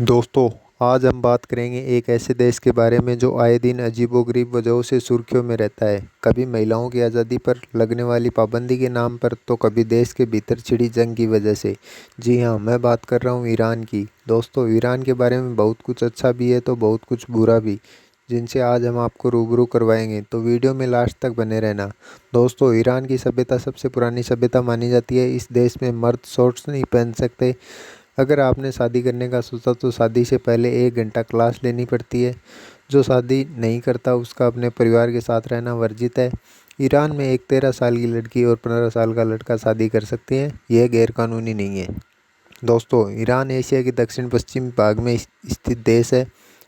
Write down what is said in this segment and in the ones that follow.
दोस्तों, आज हम बात करेंगे एक ऐसे देश के बारे में जो आए दिन अजीबोगरीब वजहों से सुर्खियों में रहता है। कभी महिलाओं की आज़ादी पर लगने वाली पाबंदी के नाम पर, तो कभी देश के भीतर छिड़ी जंग की वजह से। जी हाँ, मैं बात कर रहा हूँ ईरान की। दोस्तों, ईरान के बारे में बहुत कुछ अच्छा भी है तो बहुत कुछ बुरा भी, जिनसे आज हम आपको रूबरू करवाएंगे, तो वीडियो में लास्ट तक बने रहना। दोस्तों, ईरान की सभ्यता सबसे पुरानी सभ्यता मानी जाती है। इस देश में मर्द शॉर्ट्स नहीं पहन सकते। अगर आपने शादी करने का सोचा तो शादी से पहले 1 घंटा क्लास लेनी पड़ती है। जो शादी नहीं करता उसका अपने परिवार के साथ रहना वर्जित है। ईरान में एक 13 साल की लड़की और 15 साल का लड़का शादी कर सकते हैं। यह गैरकानूनी नहीं है। दोस्तों, ईरान एशिया के दक्षिण पश्चिमी भाग में स्थित देश है।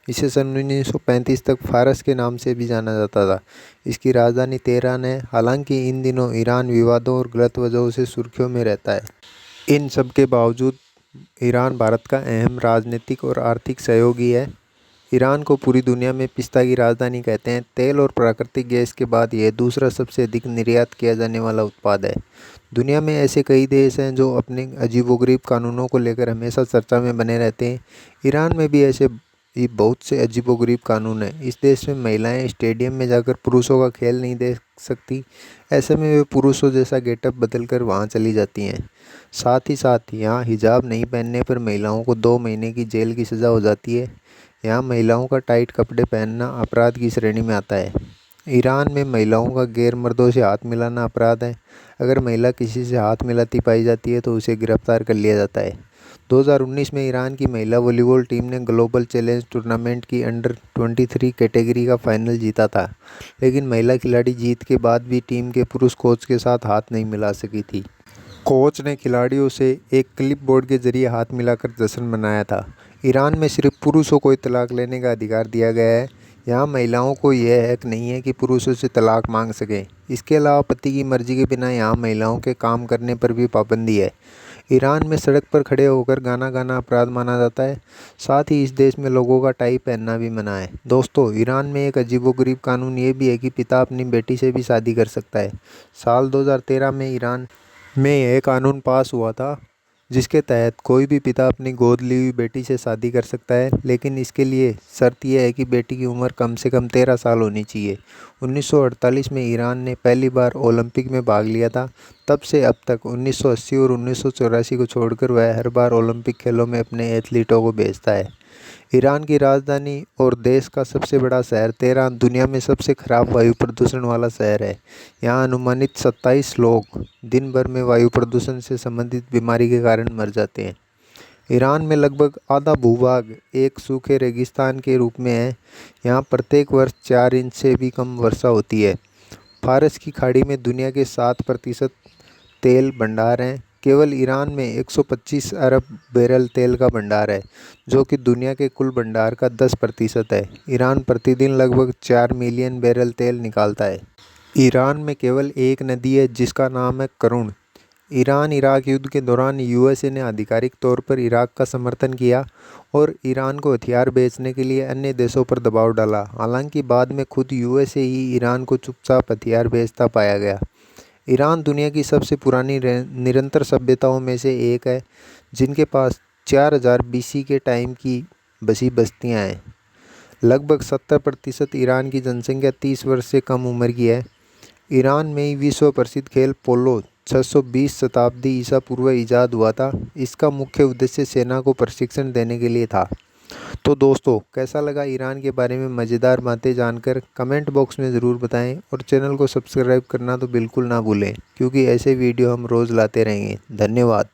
इसे सन 1935 तक फारस के नाम से भी जाना जाता था। इसकी राजधानी तेहरान है। हालांकि इन दिनों ईरान विवादों और गलत वजहों से सुर्खियों में रहता है। इन सब के बावजूद ईरान भारत का अहम राजनीतिक और आर्थिक सहयोगी है। ईरान को पूरी दुनिया में पिस्ता की राजधानी कहते हैं। तेल और प्राकृतिक गैस के बाद यह दूसरा सबसे अधिक निर्यात किया जाने वाला उत्पाद है। दुनिया में ऐसे कई देश हैं जो अपने अजीबोगरीब कानूनों को लेकर हमेशा चर्चा में बने रहते हैं। ईरान में भी ऐसे ये बहुत से अजीबोगरीब कानून हैं। इस देश में महिलाएं स्टेडियम में जाकर पुरुषों का खेल नहीं देख सकती। ऐसे में वे पुरुषों जैसा गेटअप बदलकर वहां चली जाती हैं। साथ ही साथ यहाँ हिजाब नहीं पहनने पर महिलाओं को 2 महीने की जेल की सज़ा हो जाती है। यहाँ महिलाओं का टाइट कपड़े पहनना अपराध की श्रेणी में आता है। ईरान में महिलाओं का गैर मर्दों से हाथ मिलाना अपराध है। अगर महिला किसी से हाथ मिलाती पाई जाती है तो उसे गिरफ्तार कर लिया जाता है। 2019 में ईरान की महिला वॉलीबॉल टीम ने ग्लोबल चैलेंज टूर्नामेंट की अंडर-23 कैटेगरी का फाइनल जीता था। लेकिन महिला खिलाड़ी जीत के बाद भी टीम के पुरुष कोच के साथ हाथ नहीं मिला सकी थी। कोच ने खिलाड़ियों से एक क्लिपबोर्ड के जरिए हाथ मिलाकर जश्न मनाया था। ईरान में सिर्फ पुरुषों को ही तलाक लेने का अधिकार दिया गया है। यहाँ महिलाओं को यह हक नहीं है कि पुरुषों से तलाक मांग सकें। इसके अलावा पति की मर्जी के बिना यहाँ महिलाओं के काम करने पर भी पाबंदी है। ईरान में सड़क पर खड़े होकर गाना गाना अपराध माना जाता है। साथ ही इस देश में लोगों का टाई पहनना भी मना है। दोस्तों, ईरान में एक अजीबोगरीब कानून ये भी है कि पिता अपनी बेटी से भी शादी कर सकता है। साल 2013 में ईरान में यह कानून पास हुआ था, जिसके तहत कोई भी पिता अपनी गोद ली हुई बेटी से शादी कर सकता है। लेकिन इसके लिए शर्त यह है कि बेटी की उम्र कम से कम 13 साल होनी चाहिए। 1948 में ईरान ने पहली बार ओलंपिक में भाग लिया था। तब से अब तक 1980 और 1984 को छोड़कर वह हर बार ओलंपिक खेलों में अपने एथलीटों को भेजता है। ईरान की राजधानी और देश का सबसे बड़ा शहर तेहरान दुनिया में सबसे खराब वायु प्रदूषण वाला शहर है। यहाँ अनुमानित 27 लोग दिन भर में वायु प्रदूषण से संबंधित बीमारी के कारण मर जाते हैं। ईरान में लगभग आधा भूभाग एक सूखे रेगिस्तान के रूप में है। यहाँ प्रत्येक वर्ष 4 इंच से भी कम वर्षा होती है। फारस की खाड़ी में दुनिया के 7% तेल भंडार हैं। केवल ईरान में 125 अरब बैरल तेल का भंडार है, जो कि दुनिया के कुल भंडार का 10% है। ईरान प्रतिदिन लगभग 4 मिलियन बैरल तेल निकालता है। ईरान में केवल एक नदी है जिसका नाम है करुण। ईरान इराक युद्ध के दौरान यूएसए ने आधिकारिक तौर पर इराक का समर्थन किया और ईरान को हथियार बेचने के लिए अन्य देशों पर दबाव डाला। हालांकि बाद में खुद यूएसए ही ईरान को चुपचाप हथियार बेचता पाया गया। ईरान दुनिया की सबसे पुरानी निरंतर सभ्यताओं में से एक है, जिनके पास 4000 बीसी के टाइम की बसी बस्तियां हैं। लगभग 70% ईरान की जनसंख्या 30 वर्ष से कम उम्र की है। ईरान में ही विश्व प्रसिद्ध खेल पोलो 620 शताब्दी ईसा पूर्व ईजाद हुआ था। इसका मुख्य उद्देश्य सेना को प्रशिक्षण देने के लिए था। तो दोस्तों, कैसा लगा ईरान के बारे में मज़ेदार बातें जानकर? कमेंट बॉक्स में ज़रूर बताएं और चैनल को सब्सक्राइब करना तो बिल्कुल ना भूलें, क्योंकि ऐसे वीडियो हम रोज़ लाते रहेंगे। धन्यवाद।